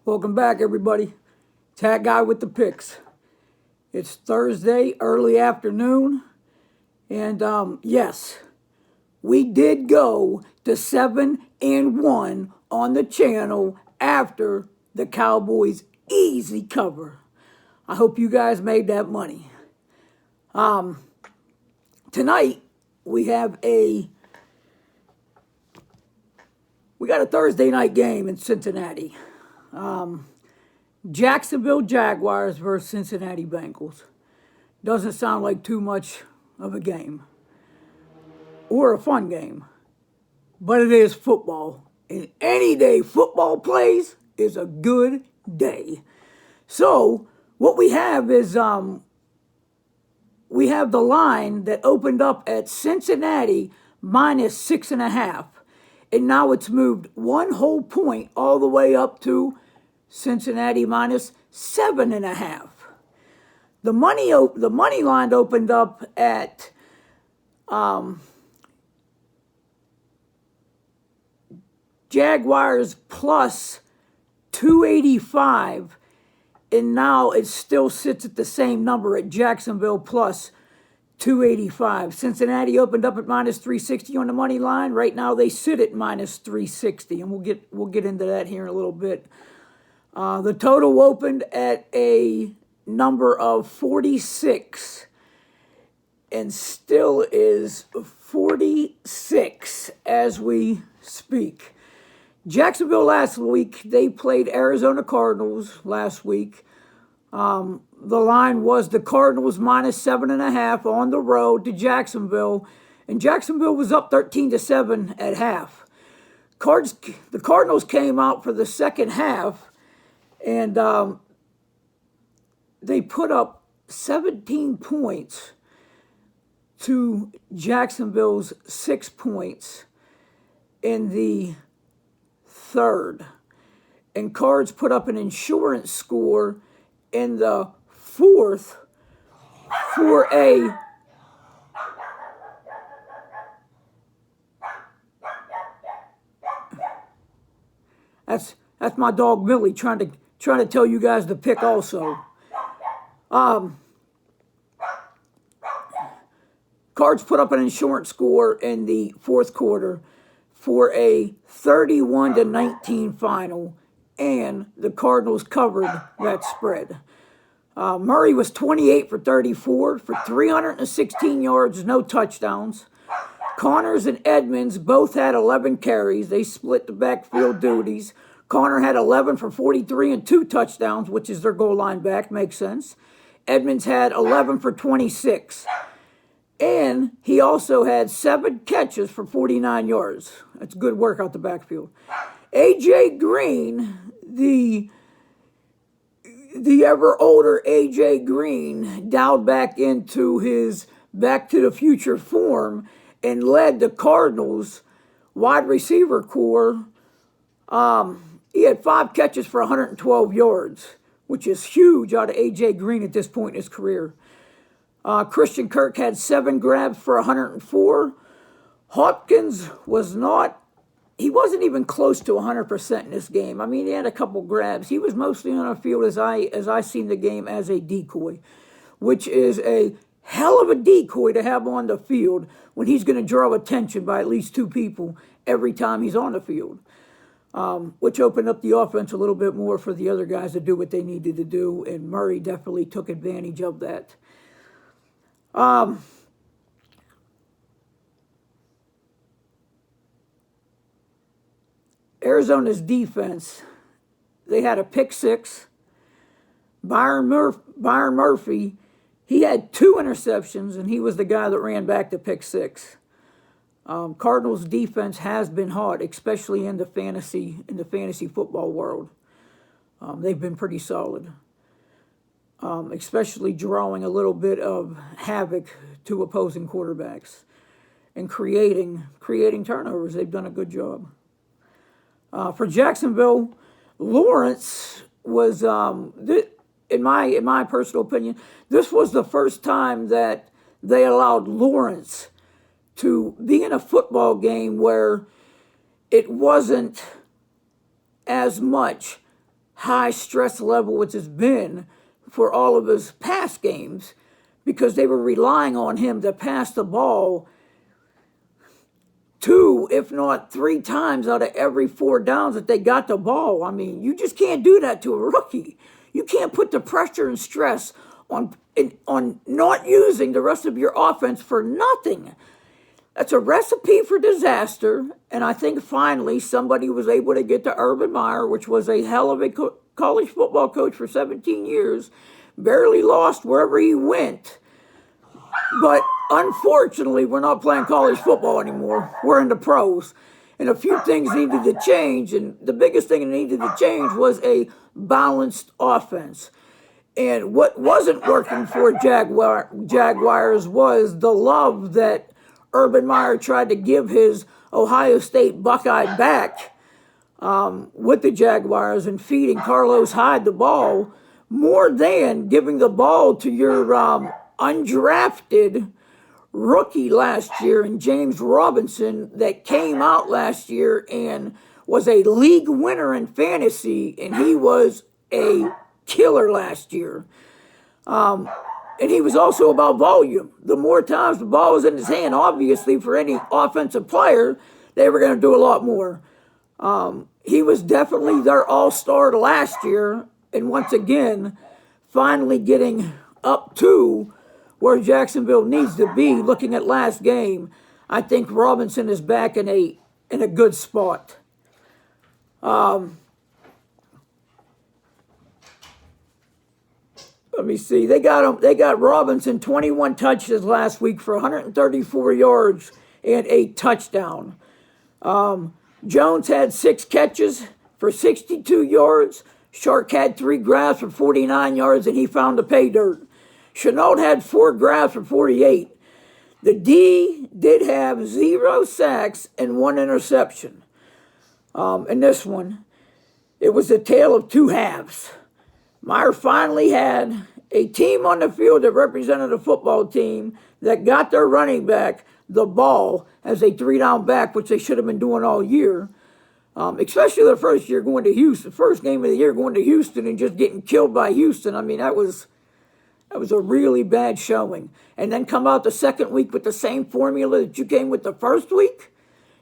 Welcome back, everybody. Tag Guy with the picks. It's Thursday, early afternoon, and yes, we did go to 7-1 on the channel after the Cowboys' easy cover. I hope you guys made that money. Tonight we got a Thursday night game in Cincinnati. Jacksonville Jaguars versus Cincinnati Bengals. Doesn't sound like too much of a game or a fun game, but it is football. And any day football plays is a good day. So what we have is we have the line that opened up at Cincinnati minus 6.5. And now it's moved one whole point all the way up to Cincinnati minus 7.5. The money line opened up at Jaguars plus 285, and now it still sits at the same number at Jacksonville plus 285. Cincinnati opened up at minus 360 on the money line. Right now they sit at minus 360, and we'll get into that here in a little bit. The total opened at a number of 46 and still is 46 as we speak. Jacksonville last week, they played Arizona Cardinals last week. The line was the Cardinals minus 7.5 on the road to Jacksonville, and Jacksonville was up 13-7 at half. The Cardinals came out for the second half, and they put up 17 points to Jacksonville's 6 points in the third. And Cards put up an insurance score in the fourth for a that's my dog Millie trying to tell you guys the pick also. Cards put up an insurance score in the fourth quarter for a 31-19 final, and the Cardinals covered that spread. Murray was 28 for 34 for 316 yards, no touchdowns. Connors and Edmonds both had 11 carries. They split the backfield duties. Connor had 11 for 43 and 2 touchdowns, which is their goal line back. Makes sense. Edmonds had 11 for 26. And he also had 7 catches for 49 yards. That's good work out the backfield. A.J. Green, the ever older A.J. Green, dialed back into his back to the future form and led the Cardinals wide receiver core. He had 5 catches for 112 yards, which is huge out of A.J. Green at this point in his career. Christian Kirk had 7 grabs for 104. Hopkins he wasn't even close to 100% in this game. I mean, he had a couple grabs. He was mostly on the field as I seen the game as a decoy, which is a hell of a decoy to have on the field when he's going to draw attention by at least 2 people every time he's on the field, which opened up the offense a little bit more for the other guys to do what they needed to do, and Murray definitely took advantage of that. Arizona's defense, they had a pick 6. Byron Murphy, he had 2 interceptions, and he was the guy that ran back the pick 6. Cardinals defense has been hot, especially in the fantasy football world. They've been pretty solid, especially drawing a little bit of havoc to opposing quarterbacks and creating turnovers. They've done a good job. For Jacksonville, Lawrence was, in my personal opinion, this was the first time that they allowed Lawrence to be in a football game where it wasn't as much high stress level which has been for all of his past games, because they were relying on him to pass the ball 2, if not 3 times out of every 4 downs that they got the ball. I mean, you just can't do that to a rookie. You can't put the pressure and stress on not using the rest of your offense for nothing. That's a recipe for disaster, and I think finally somebody was able to get to Urban Meyer, which was a hell of a college football coach for 17 years, barely lost wherever he went. But unfortunately, we're not playing college football anymore. We're in the pros. And a few things needed to change, and the biggest thing that needed to change was a balanced offense. And what wasn't working for Jaguars was the love that Urban Meyer tried to give his Ohio State Buckeye back with the Jaguars and feeding Carlos Hyde the ball more than giving the ball to your undrafted rookie last year in James Robinson that came out last year and was a league winner in fantasy, and he was a killer last year. And he was also about volume. The more times the ball was in his hand, obviously, for any offensive player, they were going to do a lot more. He was definitely their all-star last year, and once again, finally getting up to where Jacksonville needs to be. Looking at last game, I think Robinson is back in a good spot. Let me see. They got Robinson 21 touches last week for 134 yards and a touchdown. Jones had 6 catches for 62 yards. Shark had 3 grabs for 49 yards, and he found the pay dirt. Chenault had 4 grabs for 48. The D did have 0 sacks and 1 interception. In this one, it was a tale of 2 halves. Meyer finally had a team on the field that represented a football team that got their running back the ball as a 3-down back, which they should have been doing all year, especially the first year going to Houston, first game of the year going to Houston and just getting killed by Houston. I mean, that was a really bad showing. And then come out the second week with the same formula that you came with the first week.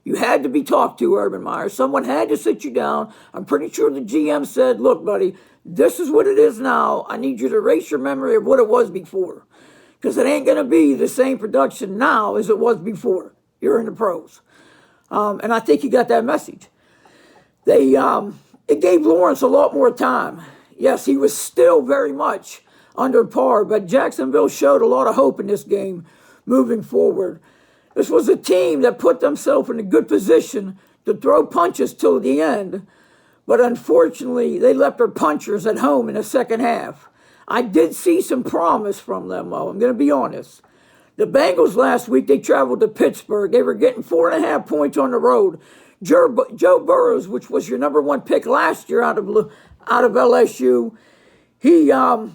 You had to be talked to, Urban Meyer. Someone had to sit you down. I'm pretty sure the GM said, look, buddy, this is what it is now. I need you to erase your memory of what it was before. Because it ain't going to be the same production now as it was before. You're in the pros. And I think you got that message. It gave Lawrence a lot more time. Yes, he was still very much under par, but Jacksonville showed a lot of hope in this game moving forward. This was a team that put themselves in a good position to throw punches till the end, but unfortunately, they left their punchers at home in the second half. I did see some promise from them, though. I'm going to be honest. The Bengals last week, they traveled to Pittsburgh. They were getting 4.5 points on the road. Joe Burrows, which was your number 1 pick last year out of LSU, he had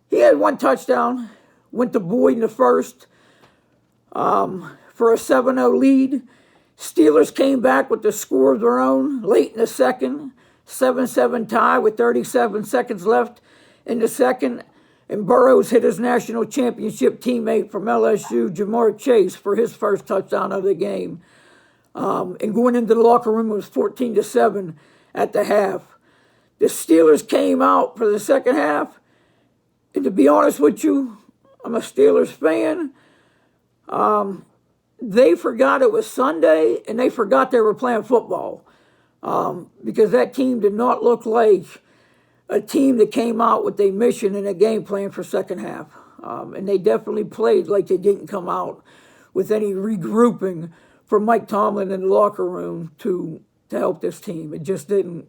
1 touchdown. Went to Boyd in the first for a 7-0 lead. Steelers came back with the score of their own late in the second. 7-7 tie with 37 seconds left in the second. And Burrows hit his national championship teammate from LSU, Jamar Chase, for his first touchdown of the game. And going into the locker room, it was 14-7 at the half. The Steelers came out for the second half. And to be honest with you, I'm a Steelers fan. They forgot it was Sunday, and they forgot they were playing football because that team did not look like a team that came out with a mission and a game plan for second half. And they definitely played like they didn't come out with any regrouping from Mike Tomlin in the locker room to help this team. It just didn't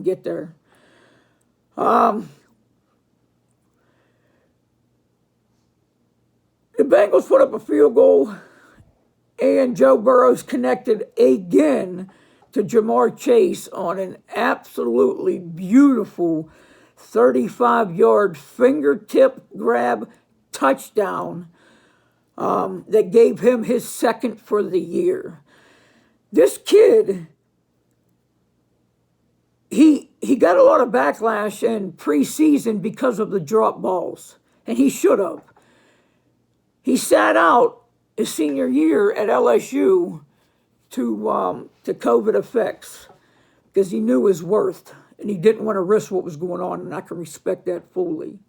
get there. The Bengals put up a field goal, and Joe Burrows connected again to Jamar Chase on an absolutely beautiful 35-yard fingertip grab touchdown that gave him his second for the year. This kid he got a lot of backlash in preseason because of the drop balls, and he should have. He sat out his senior year at LSU to COVID effects because he knew his worth and he didn't want to risk what was going on, and I can respect that fully.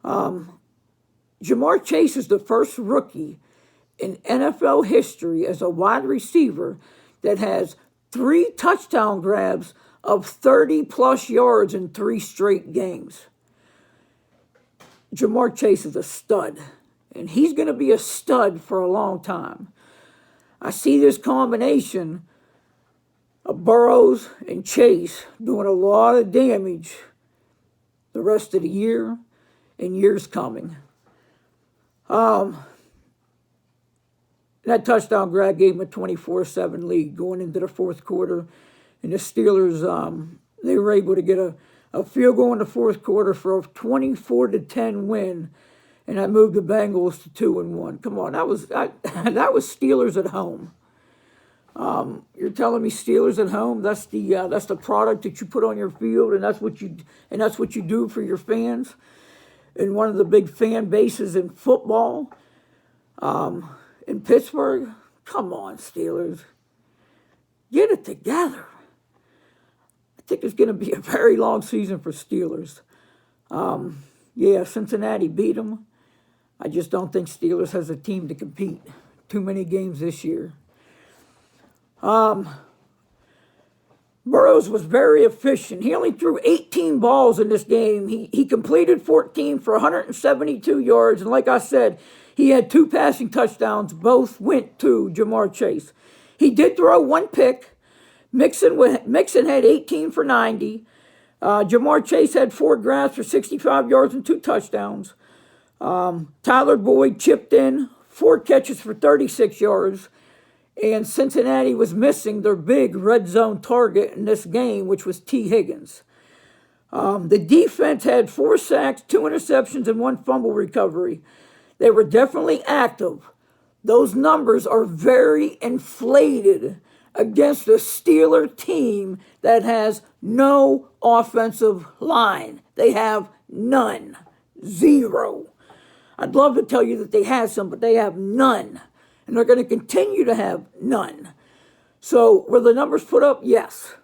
Ja'Marr Chase is the first rookie in NFL history as a wide receiver that has 3 touchdown grabs of 30-plus yards in 3 straight games. Ja'Marr Chase is a stud, and he's going to be a stud for a long time. I see this combination of Burrows and Chase doing a lot of damage the rest of the year and years coming. That touchdown grab gave him a 24-7 lead going into the fourth quarter. And the Steelers, they were able to get a field goal in the fourth quarter for a 24-10 win. And I moved the Bengals to 2-1. Come on, that was Steelers at home. You're telling me Steelers at home? That's the product that you put on your field, and that's what you do for your fans. And one of the big fan bases in football, in Pittsburgh. Come on, Steelers, get it together. I think it's going to be a very long season for Steelers. Cincinnati beat them. I just don't think Steelers has a team to compete. Too many games this year. Burrows was very efficient. He only threw 18 balls in this game. He completed 14 for 172 yards. And like I said, he had 2 passing touchdowns. Both went to Ja'Marr Chase. He did throw 1 pick. Mixon had 18 for 90. Ja'Marr Chase had 4 grabs for 65 yards and 2 touchdowns. Tyler Boyd chipped in 4 catches for 36 yards. And Cincinnati was missing their big red zone target in this game, which was T. Higgins. The defense had 4 sacks, 2 interceptions, and 1 fumble recovery. They were definitely active. Those numbers are very inflated against a Steeler team that has no offensive line. They have none. 0. I'd love to tell you that they have some, but they have none. And they're going to continue to have none. So were the numbers put up? Yes,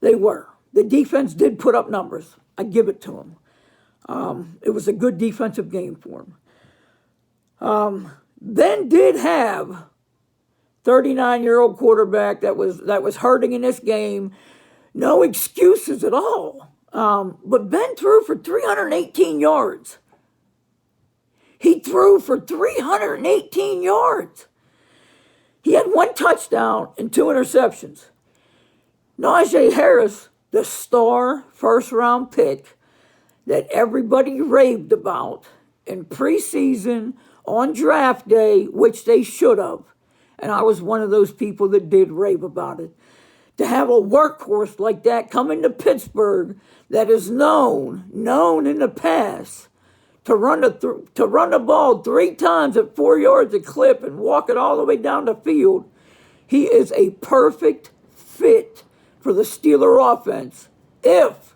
they were. The defense did put up numbers. I give it to them. It was a good defensive game for them. Ben did have 39-year-old quarterback that was hurting in this game. No excuses at all. But Ben threw for 318 yards. He threw for 318 yards. He had 1 touchdown and 2 interceptions. Najee Harris, the star first-round pick that everybody raved about in preseason on draft day, which they should have. And I was one of those people that did rave about it. To have a workhorse like that come into Pittsburgh that is known in the past, to run the ball 3 times at 4 yards a clip and walk it all the way down the field, he is a perfect fit for the Steeler offense if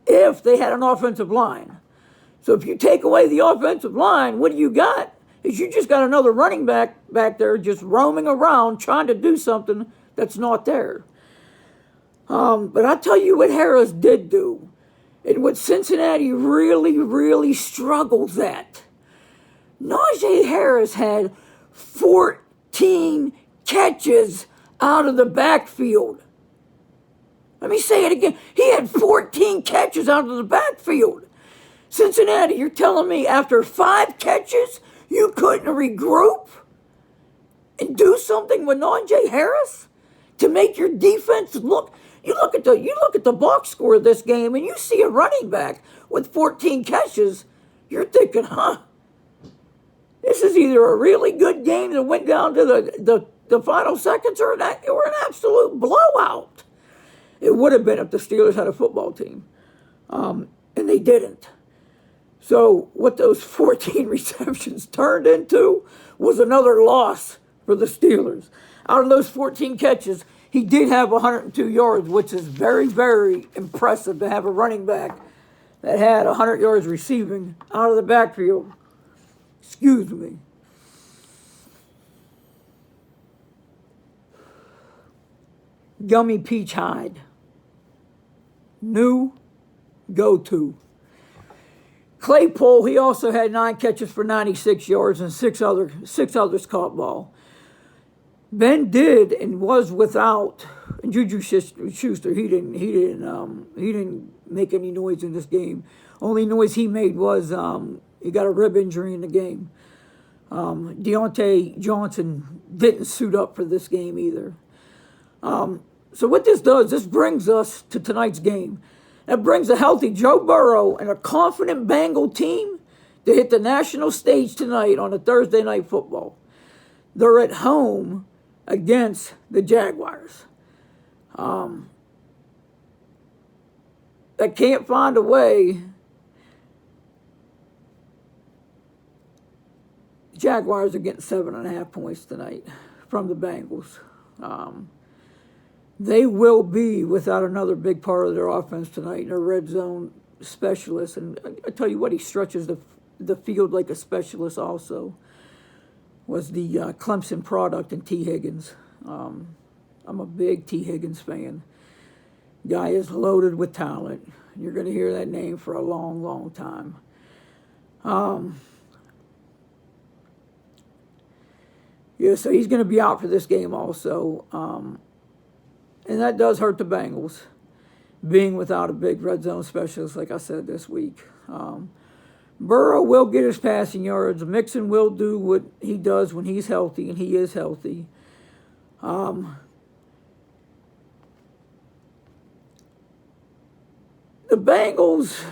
they had an offensive line. So if you take away the offensive line, what do you got? Is you just got another running back there just roaming around trying to do something that's not there. But I'll tell you what Harris did do. And what Cincinnati really, really struggles at. Najee Harris had 14 catches out of the backfield. Let me say it again. He had 14 catches out of the backfield. Cincinnati, you're telling me after 5 catches, you couldn't regroup and do something with Najee Harris to make your defense look? You look at the box score of this game and you see a running back with 14 catches. You're thinking, this is either a really good game that went down to the final seconds or an absolute blowout. It would have been if the Steelers had a football team, and they didn't. So what those 14 receptions turned into was another loss for the Steelers. Out of those 14 catches, he did have 102 yards, which is very, very impressive to have a running back that had 100 yards receiving out of the backfield. Excuse me. Gummy Peach Hyde. New go-to. Claypool, he also had 9 catches for 96 yards and six others caught ball. Ben did and was without Juju Schuster. He didn't make any noise in this game. Only noise he made was he got a rib injury in the game. Deontay Johnson didn't suit up for this game either. So what this does, this brings us to tonight's game. That brings a healthy Joe Burrow and a confident Bengal team to hit the national stage tonight on a Thursday Night Football. They're at home against the Jaguars. That can't find a way. Jaguars are getting 7.5 points tonight from the Bengals. They will be without another big part of their offense tonight, their red zone specialist. And I tell you what, he stretches the field like a specialist also, was the Clemson product in T. Higgins. I'm a big T. Higgins fan. Guy is loaded with talent. You're going to hear that name for a long, long time. Yeah, so he's going to be out for this game also. And that does hurt the Bengals, being without a big red zone specialist, like I said, this week. Burrow will get his passing yards. Mixon will do what he does when he's healthy, and he is healthy. The Bengals,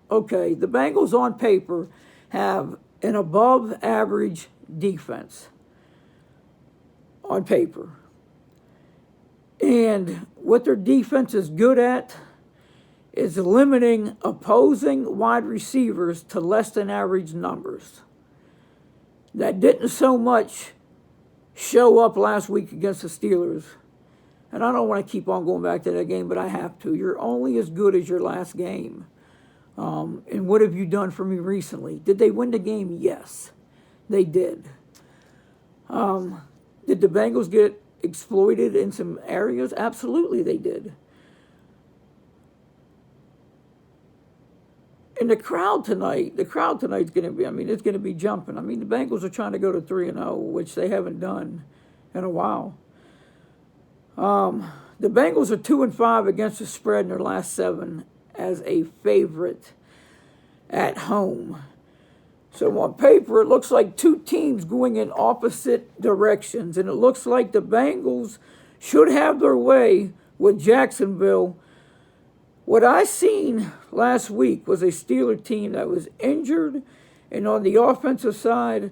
the Bengals on paper have an above-average defense on paper. And what their defense is good at is limiting opposing wide receivers to less than average numbers. That didn't so much show up last week against the Steelers. And I don't want to keep on going back to that game, but I have to. You're only as good as your last game. And what have you done for me recently? Did they win the game? Yes, they did. Did the Bengals get exploited in some areas? Absolutely they did. And the crowd tonight's going to be, it's going to be jumping. The Bengals are trying to go to 3-0, which they haven't done in a while. The Bengals are 2-5 against the spread in their last 7 as a favorite at home. So on paper, it looks like two teams going in opposite directions. And it looks like the Bengals should have their way with Jacksonville. What I seen last week was a Steeler team that was injured. And on the offensive side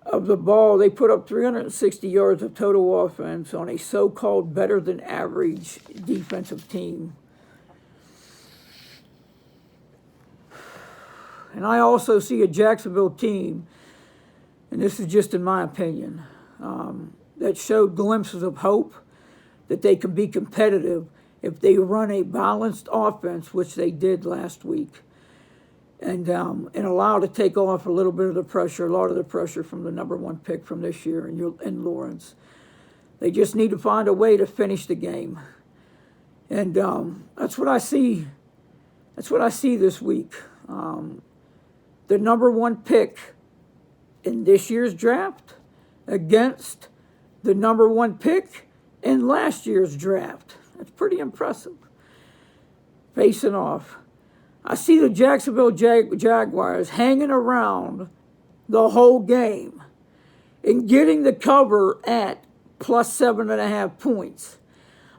of the ball, they put up 360 yards of total offense on a so-called better-than-average defensive team. And I also see a Jacksonville team, and this is just in my opinion, that showed glimpses of hope that they can be competitive if they run a balanced offense, which they did last week, and allow to take off a little bit of the pressure, a lot of the pressure from the number 1 pick from this year in Lawrence. They just need to find a way to finish the game. And that's what I see. That's what I see this week. The number 1 pick in this year's draft against the number 1 pick in last year's draft. That's pretty impressive. Facing off. I see the Jacksonville Jaguars hanging around the whole game and getting the cover at plus 7.5 points.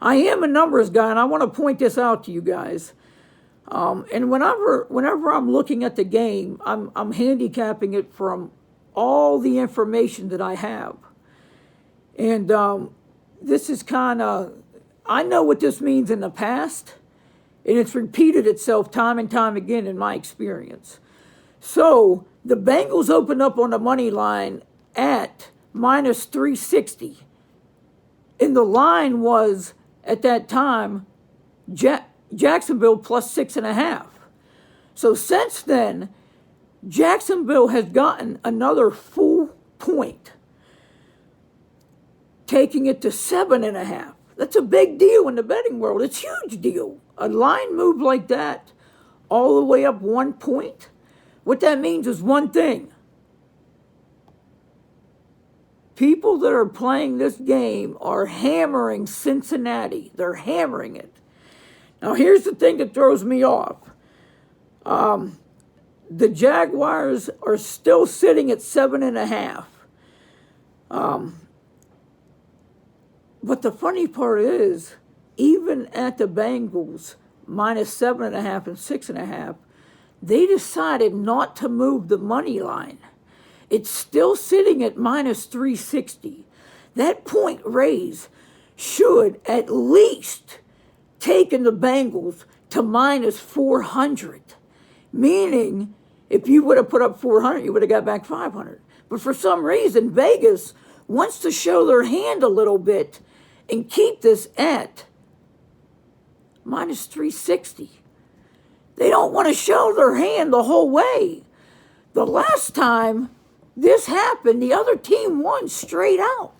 I am a numbers guy, and I want to point this out to you guys. And whenever I'm looking at the game, I'm handicapping it from all the information that I have. And this is kind of, I know what this means in the past, and it's repeated itself time and time again in my experience. So the Bengals opened up on the money line at minus 360. And the line was, at that time, Jacksonville plus 6.5. So since then, Jacksonville has gotten another full point, taking it to 7.5. That's a big deal in the betting world. It's a huge deal. A line move like that, all the way up 1 point, what that means is one thing. People that are playing this game are hammering Cincinnati. They're hammering it. Now, here's the thing that throws me off. The Jaguars are still sitting at 7.5. But the funny part is, even at the Bengals, minus 7.5 and 6.5, they decided not to move the money line. It's still sitting at minus 360. That point raise should at least taken the Bengals to minus 400. Meaning, if you would have put up 400, you would have got back 500. But for some reason, Vegas wants to show their hand a little bit and keep this at minus 360. They don't want to show their hand the whole way. The last time this happened, the other team won straight out.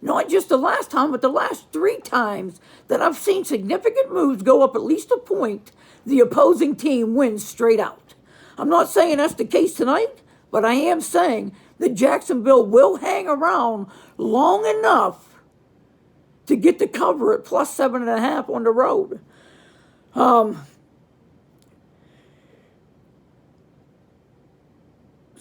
Not just the last time, but the last 3 times that I've seen significant moves go up at least a point, the opposing team wins straight out. I'm not saying that's the case tonight, but I am saying that Jacksonville will hang around long enough to get the cover at plus 7.5 on the road. So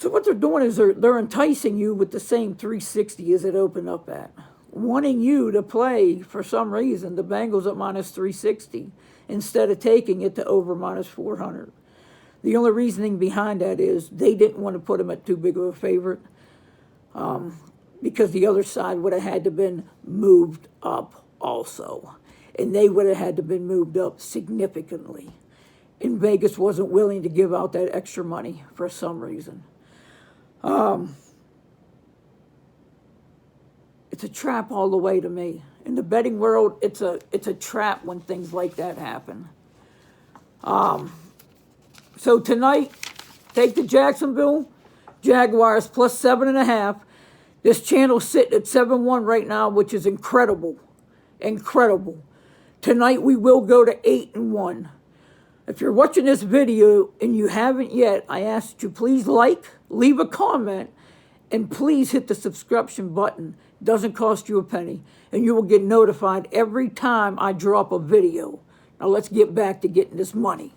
what they're doing is they're enticing you with the same 360 as it opened up at, wanting you to play, for some reason, the Bengals at minus 360 instead of taking it to over minus 400. The only reasoning behind that is they didn't want to put them at too big of a favorite, because the other side would have had to been moved up also, and they would have had to been moved up significantly. And Vegas wasn't willing to give out that extra money for some reason. It's a trap all the way to me. In the betting world, it's a trap when things like that happen. So tonight, take the Jacksonville Jaguars plus 7.5. This channel's sitting at 7-1 right now, which is incredible. Incredible. Tonight we will go to 8-1. If you're watching this video and you haven't yet, I ask that you please like, leave a comment, and please hit the subscription button. It doesn't cost you a penny, and you will get notified every time I drop a video. Now let's get back to getting this money.